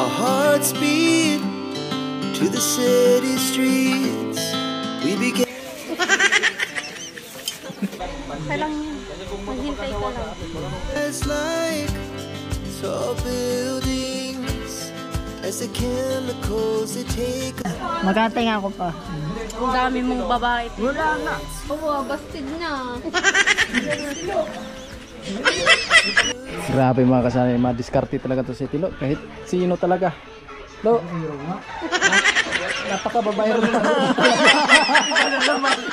Our hearts beat to the city streets. We began. Maghintay ka lang. It's like tall buildings as the chemicals they take. Magkatay nga ako pa. Ang dami mong babae. Wala na. Oo, bastid na. Grabe mga kasanay, madiskarte talaga to si Tilo. Kahit sino talaga. Lo. Napaka-babaero naman.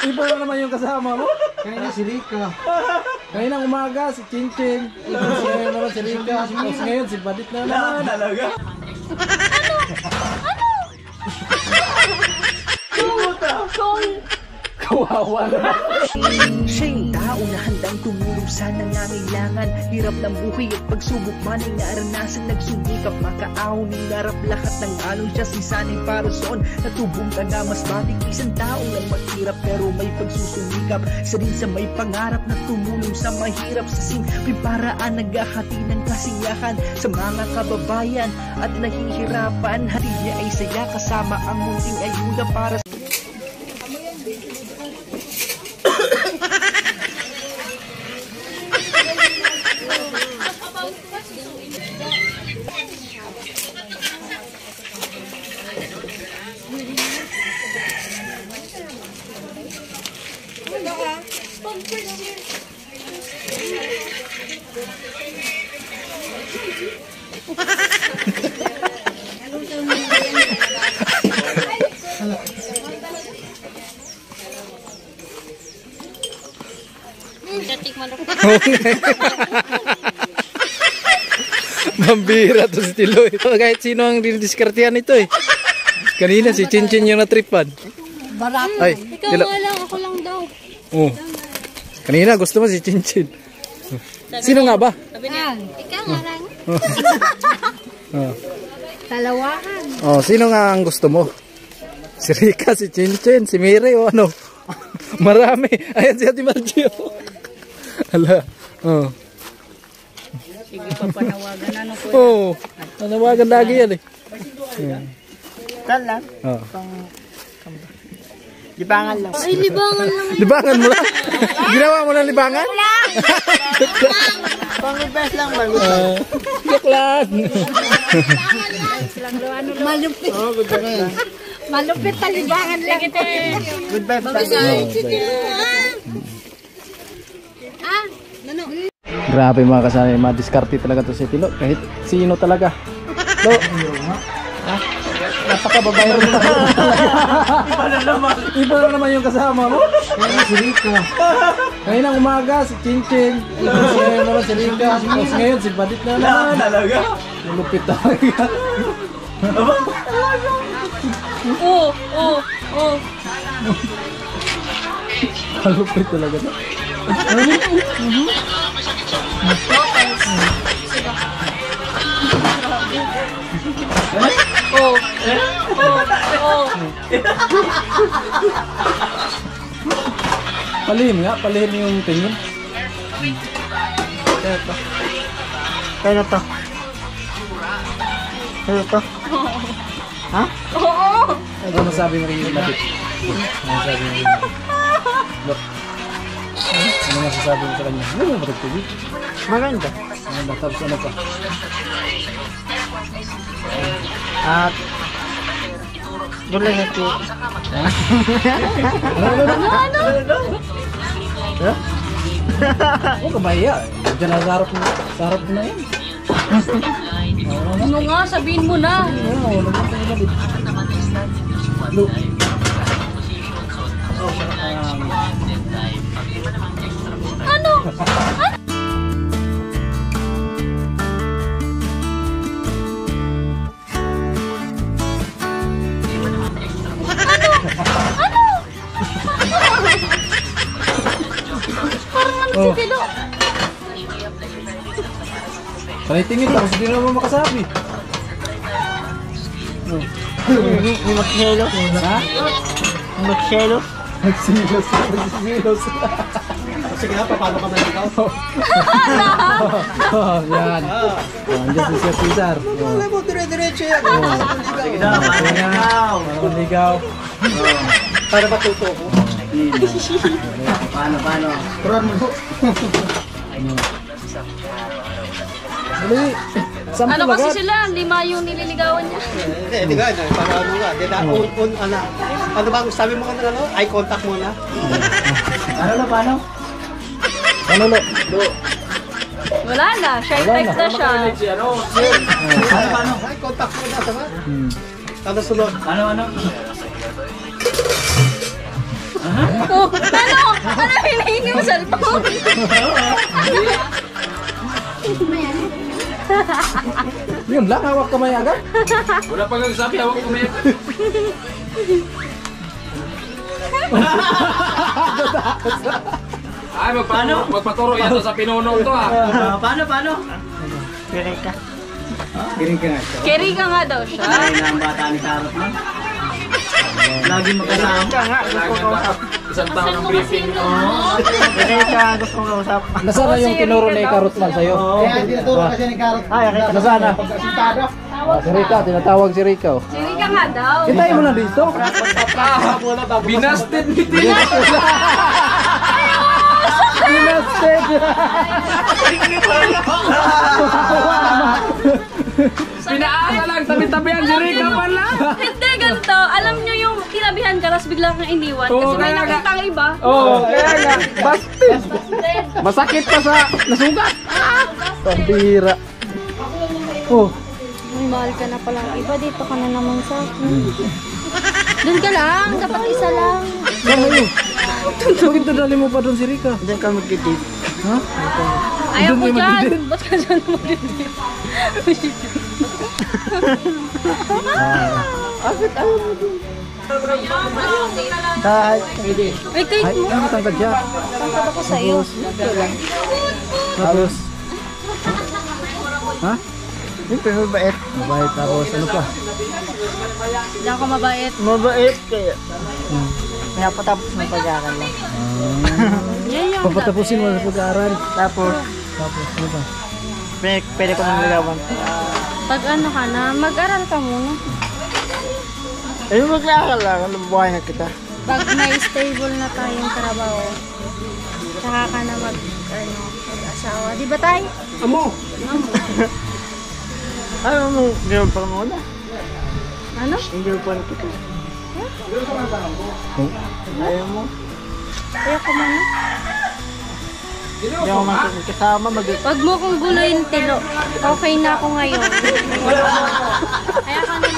Iba na naman yung kasama mo. Kanina si Rika. Kanina umaga si Chinchin. Ngayon naman si Rika. Tapos ngayon si Badit na naman. Talaga? Kawawa na. Siya yung tao na handang tumulong sa nangangailangan. Hirap ng buhay at pagsubok man ay naranasan. Nagsumikap makaahon, hinarap lahat ng alon. Siya si Sanay Parason, natubong taga mas matik. Isang taong lang maghirap pero may pagsusumikap. Isa din sa may pangarap na tumulong sa mahirap. Sa simpleng paraan naghahati ng kasiyahan sa mga kababayan at nahihirapan. Hati niya ay saya kasama ang munting ayuda para sa Mambira to si Tilo. Kahit sino ang didiskartehan ito eh. Kanina si Chinchin yung natripan. Barat. Ay, Ikaw Tilo. nga lang, ako lang daw. Oh. Kanina gusto mo si Chinchin. Sino nga ba? Sabi niya, ikaw nga lang. Oh. Talawahan. Oh, sino nga ang gusto mo? Si Rika, si Chinchin, si Mire o ano? Marami. Ayan si Ate Margie. Hala. Oh. Sige, papanawagan ano po. Oh. Panawagan lagi yan eh. Talan. Oh. Libangan lang. Ay, libangan lang. Libangan mo lang? Ginawa mo lang libangan? Pang-ibes lang ba? Joke lang. Malupit. Oh, good na. Malupit na libangan lang. Good vibes lang. Grabe mga kasanay, madiskarte talaga to si Tilo. Kahit sino talaga. Lo. Napaka-babaero naman. Iba na naman yung kasama mo. Kanina si Rika. Kanina umaga si Chinchin. Ngayon naman si Rika. Tapos ngayon si Badit na naman. Talaga? Lupit talaga. Oo, oo, oo. Lupit talaga to. Oo. Oo. Palihim nga, palihim yung tingin. Kaya na to. Kaya to. Ha? Oo. Ano masabi mo rin yung Badit? Ano masabi mo rin? Look. Ano masasabi mo sa kanya? Ano yung matagtubig? Maganda. Ano, tapos ano pa? At dulay ito. Oh, kabaya. Diyan na sa harap mo na yan. Ano nga, sabihin mo na. Look. Ano? Oh. Si Tilo. Panitingin tapos hindi naman makasabi. May magselos. Ha? May magselos. Nagsilos. Sige na, paano ka man ikaw? Oh, yan. Andiyan si Sir Cesar. Wala mo, dire-diretso yan. Sige na, paano? Parang ligaw. Para matuto ko. Paano? Turan mo. Dali. Sample Ano kasi agad. sila? 5 yung nililigawan niya. Hindi nga, para ano nga. Ano bang sabi mo ka na, ano? Eye contact muna. Paano? Ano lo? Wala na. Shy type na siya. Paano? Eye contact muna, tama? Hmm. Ano sunod? Ano? Oh, ano? Ano hinihingi mo cellphone? Yun lang, hawak kamay agad. Wala pa kang sabi, hawak ko may... Ay, magpaturo yan sa pinuno to Paano? Piring ka. Carry ka nga daw siya. Ay na ang bata ni Karot mo. Lagi magkasama. Isang taon ng briefing. Piring ka, gusto kong kausap. Nasaan na yung tinuro ni Karotman sa'yo? Kaya tinuturo kasi ni Karot. Ay, okay. Nasaan na? Pagkasintada. Si Rika, tinatawag si Rika. Oh. Carry ka nga daw. Hintayin mo na dito. Muna bago Binasted meeting! Binasted! Pinaasa lang, tabi-tabihan si Rika pala! Hindi, ganito. Alam nyo yung tinabihan ka, tapos bigla kang iniwan. Kasi may kaya nga. nakita ang iba. Oo, kaya nga, busted! Masakit pa sa nasugat! Pambira. Oh, Ay, mahal ka na pala. Iba dito ka na naman sa akin. Doon ka lang. Dapat isa lang. saan na yun? Bakit nadali mo pa doon si Rika? Diyan ka mag-date. Ha? Ayaw ko Doon kayo dyan. magdidate? Ba't ka dyan magdidate? Kahit Ay, kahit Ay, mo. ano matangkad siya? Tangkad ako sa'yo. Tapos, ha? Siyempre mabait. Mabait, tapos ano pa? Hindi ako mabait. Mabait kaya. Pinapatapos ng pag-aaral lang. Yan yung Papatapusin mo sa pag-aaral. Tapos, Ano pa? pwede ko manglalawan. Pag ano ka na, mag-aral ka muna. Ay, mag-aaral lang. Ano buhay na kita? Pag may stable na tayong trabaho, saka ka na mag-asawa. Di ba tayo? Amo! Ano mong girlfriend mo na? Ano? Yung girlfriend kita. Ayaw mo? Ayaw ko muna. Hindi ako kasama Huwag mo kong guluhin, Tilo. Okay na ako ngayon. Kaya ka na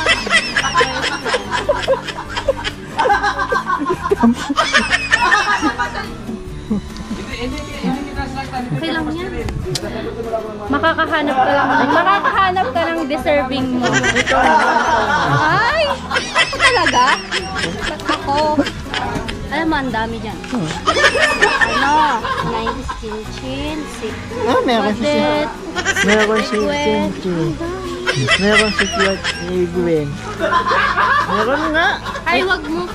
okay lang yan. Makakahanap ka ng deserving mo. Ay! Ako talaga? Ako. Alam mo, ang dami dyan. Ano? Nice chin-chin, sick. Ah, meron si Padet, Meron si wet. Chinchi. Meron si Gwen. Meron nga. Ay, wag mo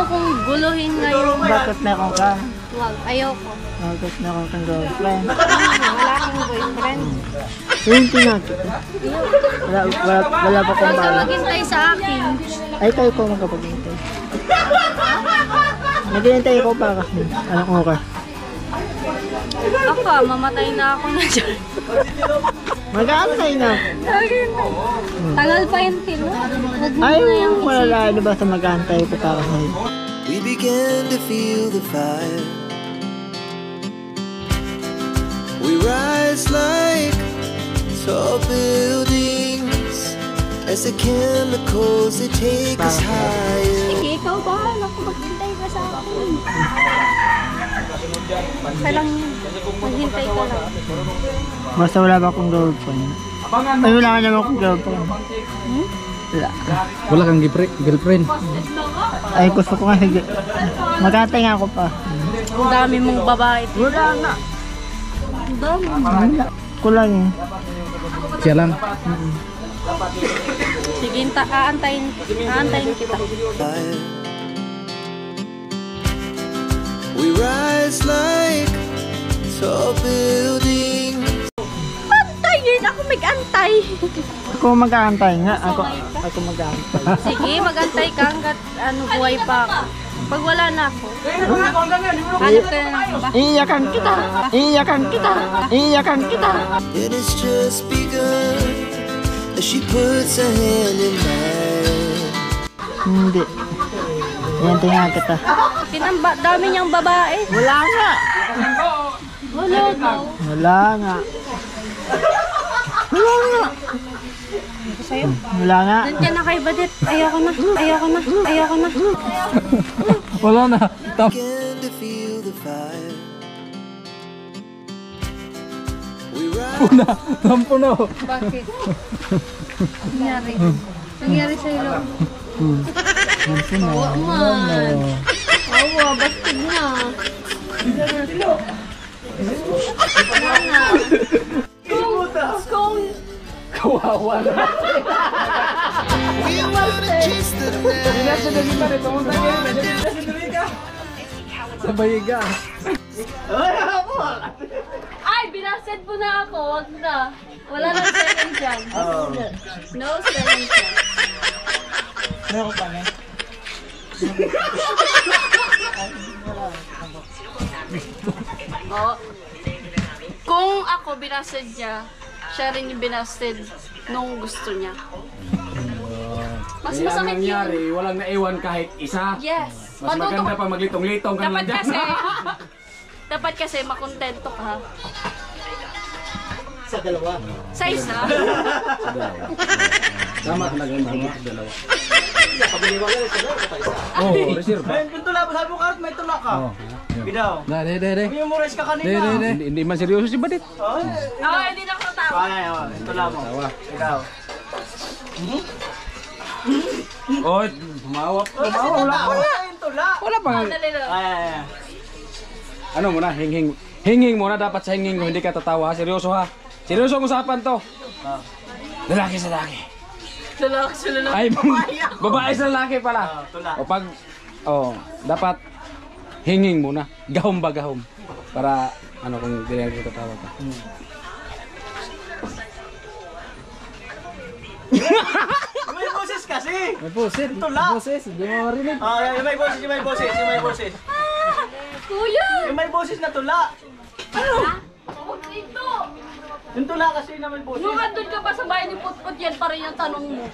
kong guluhin ngayon. Bakit meron ka? Wag, ayoko. Bakit meron kang girlfriend? Wala akong boyfriend. Hindi nga kita. Wala pa Huwag kong ka bala. maghintay sa akin. Ay, tayo ko magkapaghintay. Naghihintay ko para anong oras? Ako, mamatay na ako na dyan. Mag-aantay na. Tagal pa yung Tilo. Wag mo Ay, na yung wala na ba sa mag-aantay ko para sa'yo? We began to feel the fire. We rise like tall buildings as the chemicals they take us higher. Sige, ikaw bahala kung maghintay ka sa akin. Okay lang yun. Maghintay ka lang. Basta wala ba akong girlfriend? Ay, wala ka naman akong girlfriend. Wala. Wala kang girlfriend. Ay, gusto ko nga sige. Mag-aantay nga ako pa. Ang dami mong babae. Wala na. Ang dami. Wala. Kulang eh. Siya lang. Sige, aantayin kita. Fire. We rise like tall buildings. Antayin! Ako mag-antay! Ako mag-aantay nga. Ako mag-aantay. Sige, mag-antay ka hanggat buhay pa ako. Pag wala na ako, hanap ka na ng iba. Iiyakan kita! Iiyakan kita! Iiyakan kita! And it's just begun as she puts her hand in mine. Hindi. Hihintay nga kita. Dami niyang babae. Wala nga! Wala na. Wala nga. Wala nga. Wala nga. Nandiyan na kay Badit. Ayoko na. Ayoko na. Ayoko na. Wala na. Begin to feel the fire. We rise. Tampo na. Bakit? Nangyari. Nangyari sa ilo. Awa man. Awa, bastid na. Kung Kawawa na. We wanna chase the night. Sa bayiga. ay, binasid mo na ako. Wag na. Wala nang second chance. No second chance. Meron pa na. Oh. Kung ako binasted niya, siya rin yung binasted nung gusto niya. Mas Kaya masakit nangyari, yun. walang naiwan kahit isa. Yes. Mas maganda pa maglitong-litong ka Dapat lang dyan. kasi, dapat kasi makontento ka. Sa dalawa. Sa isa. Tama talaga yung mga dalawa. Pabiliwag yan, isa lang, isa. Oo, reserve. Yung tula, sabi mo karot, may tula ka. Bidaw. Dede. Yung mores ka kanina. Hindi man seryoso si Badit. Oh, Hindi na ako tatawa. ay, yung tula mo. Ikaw. Oh, humawap. Wala yung tula. Wala pa nga. Dali lang. Ay. Ano muna, hinging. Hinging muna, dapat sa hinging mo, hindi ka tatawa. Seryoso ha. Seryoso ang usapan to. Lalaki sa lalaki. Lalaki sa lalaki. Ay, babae sa lalaki pala. Tula. O pag, dapat hinging muna. Gahom ba gahom? Para, kung hindi ka tatawa ka. May boses kasi. May pusit. Tula. May pusit. Hindi mo marinig. Yung may boses, yung may boses, yung may boses. Kuya! Yung may boses na tula. Huwag dito! Yung tula kasi na may boses. Nung andun ka pa sa bahay ni Putput, yan pa rin yung tanong mo.